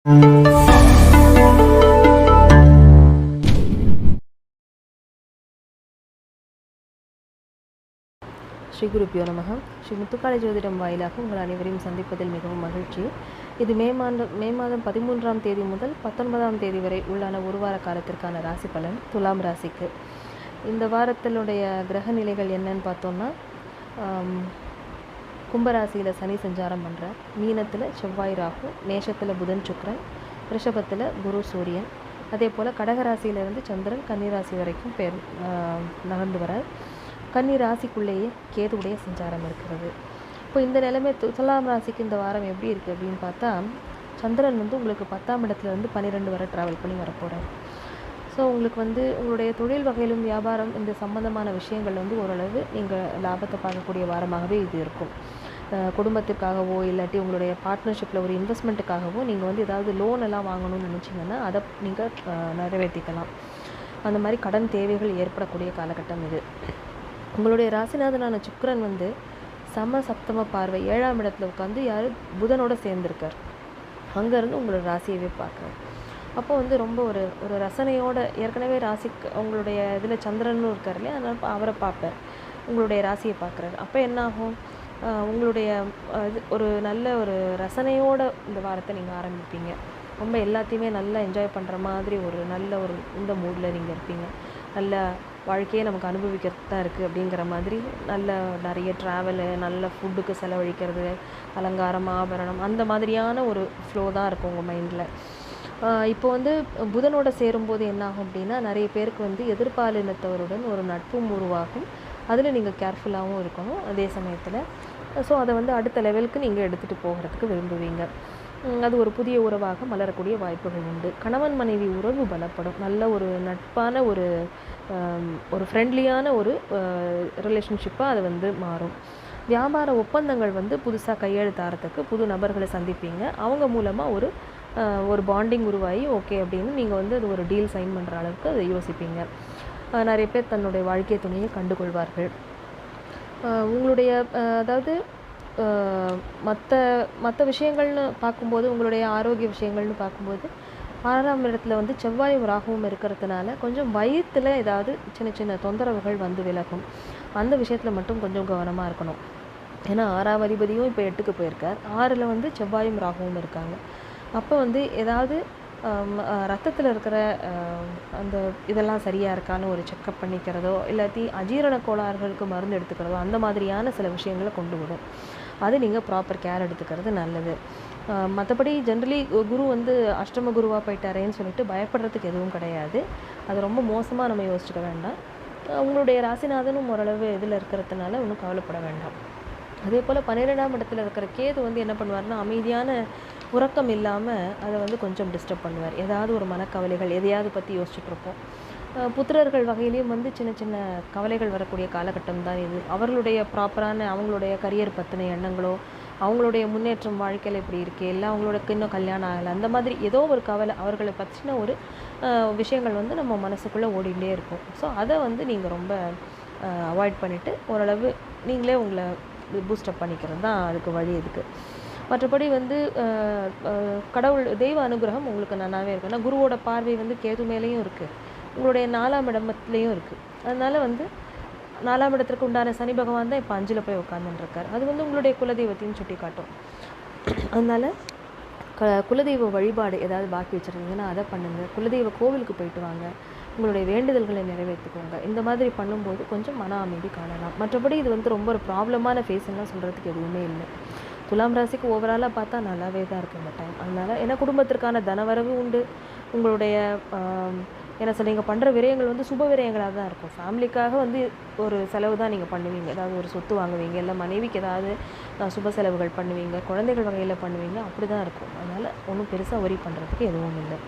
ஸ்ரீ குருப்பியோ நமக. ஸ்ரீ முத்துக்காளி ஜோதிடம் வாயிலாக உங்கள் அனைவரையும் சந்திப்பதில் மிகவும் மகிழ்ச்சி. இது மே மாதம் 13ஆம் தேதி முதல் 19ஆம் தேதி வரை உள்ளான ஒரு வார காலத்திற்கான ராசி பலன் துலாம் ராசிக்கு. இந்த வாரத்தினுடைய கிரக நிலைகள் என்னன்னு பார்த்தோம்னா, கும்பராசியில் சனி சஞ்சாரம் பண்ணுறார், மீனத்தில் செவ்வாய் ராகு, மேஷத்தில் புதன் சுக்கிரன், ரிஷபத்தில் குரு சூரியன், அதே போல் கடகராசியிலிருந்து சந்திரன் கன்னிராசி வரைக்கும் நகர்ந்து வரார். கன்னி ராசிக்குள்ளேயே கேதுவுடைய சஞ்சாரம் இருக்கிறது. இப்போ இந்த நிலைமை துலாம் ராசிக்கு இந்த வாரம் எப்படி இருக்குது அப்படின்னு பார்த்தா, சந்திரன் உங்களுக்கு 10ஆம் இடத்துலேருந்து 12 வரை ட்ராவல் பண்ணி வரப்போகிறார். ஸோ உங்களுக்கு உங்களுடைய தொழில் வகையிலும் வியாபாரம் இந்த சம்பந்தமான விஷயங்கள் ஓரளவு நீங்கள் லாபத்தை பார்க்கக்கூடிய வாரமாகவே இது இருக்கும். குடும்பத்திற்காகவோ இல்லாட்டி உங்களுடைய பார்ட்னர்ஷிப்பில் ஒரு இன்வெஸ்ட்மெண்ட்டுக்காகவோ நீங்கள் ஏதாவது லோன் எல்லாம் வாங்கணும்னு நினச்சிங்கன்னா அதை நீங்கள் நிறைவேற்றிக்கலாம். அந்த மாதிரி கடன் தேவைகள் ஏற்படக்கூடிய காலகட்டம் இது. உங்களுடைய ராசிநாதனான சுக்கிரன் சம சப்தம பார்வை 7ஆம் இடத்துல உட்காந்து புதனோடு சேர்ந்துருக்கார். அங்கேருந்து உங்களோட ராசியவே பார்க்குறார். அப்போ ரொம்ப ஒரு ரசனையோட, ஏற்கனவே ராசிக்கு உங்களுடைய இதில் சந்திரனும் இருக்கார் இல்லையா, அதனால் அவரை பார்ப்பார், உங்களுடைய ராசியை பார்க்குறாரு. அப்போ என்னாகும், உங்களுடைய ஒரு நல்ல ஒரு ரசனையோட இந்த வாரத்தை நீங்கள் ஆரம்பிப்பீங்க. ரொம்ப எல்லாத்தையுமே நல்லா என்ஜாய் பண்ணுற மாதிரி ஒரு நல்ல ஒரு இந்த மூடில் நீங்கள் இருப்பீங்க. நல்ல வாழ்க்கையே நமக்கு அனுபவிக்கிறது தான் இருக்குது அப்படிங்கிற மாதிரி நல்ல நிறைய ட்ராவலு, நல்ல ஃபுட்டுக்கு செலவழிக்கிறது, அலங்காரம், ஆபரணம், அந்த மாதிரியான ஒரு ஃப்ளோ தான் இருக்கும் உங்கள் மைண்டில். இப்போ புதனோட சேரும்போது என்னாகும் அப்படின்னா, நிறைய பேருக்கு எதிர்பாலினத்தவருடன் ஒரு நட்பும் உருவாகும். அதில் நீங்கள் கேர்ஃபுல்லாகவும் இருக்கணும் அதே சமயத்தில். ஸோ அதை அடுத்த லெவலுக்கு நீங்கள் எடுத்துகிட்டு போகிறதுக்கு விரும்புவீங்க. அது ஒரு புதிய உறவாக மலரக்கூடிய வாய்ப்புகள் உண்டு. கணவன் மனைவி உறவு பலப்படும். நல்ல ஒரு நட்பான ஒரு ஃப்ரெண்ட்லியான ஒரு ரிலேஷன்ஷிப்பாக அது மாறும். வியாபார ஒப்பந்தங்கள் புதுசாக கையெழுத்தாகிறதுக்கு புது நபர்களை சந்திப்பீங்க. அவங்க மூலமாக ஒரு பாண்டிங் உருவாகி ஓகே அப்படின்னு நீங்கள் அது ஒரு டீல் சைன் பண்ணுற அளவுக்கு அதை யோசிப்பீங்க. நிறைய பேர் தன்னுடைய வாழ்க்கை துணையை கண்டுகொள்வார்கள். உங்களுடைய அதாவது மற்ற விஷயங்கள்னு பார்க்கும்போது, உங்களுடைய ஆரோக்கிய விஷயங்கள்னு பார்க்கும்போது 6ஆம் இடத்துல செவ்வாயும் ராகுவும் இருக்கிறதுனால கொஞ்சம் வயிற்றில் ஏதாவது சின்ன சின்ன தொந்தரவுகள் விலகும். அந்த விஷயத்தில் மட்டும் கொஞ்சம் கவனமாக இருக்கணும். ஏன்னா 6ஆம் அதிபதியும் இப்போ 8க்கு போயிருக்கார். 6ல் செவ்வாயும் ராகுவும் இருக்காங்க. அப்போ ஏதாவது ரத்தத்தில் இருக்கிற அந்த இதெல்லாம் சரியாக இருக்கான்னு ஒரு செக்கப் பண்ணிக்கிறதோ, இல்லாட்டி அஜீரண கோளாறுகளுக்கு மருந்து எடுத்துக்கிறதோ, அந்த மாதிரியான சில விஷயங்களை கொண்டு விடும். அது நீங்கள் ப்ராப்பர் கேர் எடுத்துக்கிறது நல்லது. மற்றபடி ஜென்ரலி குரு அஷ்டம குருவாக போயிட்டாரேன்னு சொல்லிட்டு பயப்படுறதுக்கு எதுவும் கிடையாது. அது ரொம்ப மோசமாக நம்ம யோசிச்சுக்க வேண்டாம். உங்களுடைய ராசிநாதனும் ஓரளவு இதில் இருக்கிறதுனால ஒன்றும் கவலைப்பட வேண்டாம். அதே போல் 12ஆம் இடத்துல இருக்கிற கேது என்ன பண்ணுவார்னா, அமைதியான உறக்கம் இல்லாமல் அதை கொஞ்சம் டிஸ்டர்ப் பண்ணுவார். ஏதாவது ஒரு மனக்கவலைகள், எதையாவது பற்றி யோசிச்சுட்ருப்போம். புத்திரர்கள் வகையிலையும் சின்ன சின்ன கவலைகள் வரக்கூடிய காலகட்டம் தான் இது. அவர்களுடைய ப்ராப்பரான அவங்களுடைய கரியர் பற்றின எண்ணங்களோ, அவங்களுடைய முன்னேற்றம் வாழ்க்கையில் இப்படி இருக்குது, இல்லை அவங்களுக்கு இன்னும் கல்யாணம் ஆகலை, அந்த மாதிரி ஏதோ ஒரு கவலை, அவர்களை பற்றின ஒரு விஷயங்கள் நம்ம மனசுக்குள்ளே ஓடிகிட்டே இருக்கும். ஸோ அதை நீங்கள் ரொம்ப அவாய்ட் பண்ணிவிட்டு ஓரளவு நீங்களே உங்களை பூஸ்டப் பண்ணிக்கிறது தான் அதுக்கு வழி. இதுக்கு மற்றபடி கடவுள் தெய்வ அனுகிரகம் உங்களுக்கு நல்லாவே இருக்குது. ஆனால் குருவோட பார்வை கேது மேலேயும் இருக்குது, உங்களுடைய 4ஆம் இடத்துலேயும் இருக்குது. அதனால் 4ஆம் இடத்துக்கு உண்டான சனி பகவான் தான் இப்போ 5ல் போய் உட்காந்துருக்கார். அது உங்களுடைய குலதெய்வத்தையும் சுட்டி காட்டும். அதனால் குலதெய்வ வழிபாடு ஏதாவது பாக்கி வச்சுருந்தீங்கன்னா அதை பண்ணுங்கள். குலதெய்வ கோவிலுக்கு போயிட்டு வாங்க, உங்களுடைய வேண்டுதல்களை நிறைவேற்றிக்கோங்க. இந்த மாதிரி பண்ணும்போது கொஞ்சம் மன அமைதி காணலாம். மற்றபடி இது ரொம்ப ஒரு ப்ராப்ளமான ஃபேஸ்லாம் சொல்கிறதுக்கு எதுவுமே இல்லை. துலாம் ராசிக்கு ஓவராலாக பார்த்தா நல்லாவே தான் இருக்குது இந்த டைம். அதனால் ஏன்னா குடும்பத்திற்கான தனவரவு உண்டு. உங்களுடைய என்ன சொல்ல, நீங்கள் பண்ணுற விரயங்கள் சுப விரயங்களாக தான் இருக்கும். ஃபேமிலிக்காக ஒரு செலவு தான் நீங்கள் பண்ணுவீங்க. ஏதாவது ஒரு சொத்து வாங்குவீங்க, இல்லை மனைவிக்கு ஏதாவது சுப செலவுகள் பண்ணுவீங்க, குழந்தைகள் வகையில் பண்ணுவீங்க, அப்படி தான் இருக்கும். அதனால் ஒன்றும் பெருசாக ஒரி பண்ணுறதுக்கு எதுவும் இல்லை.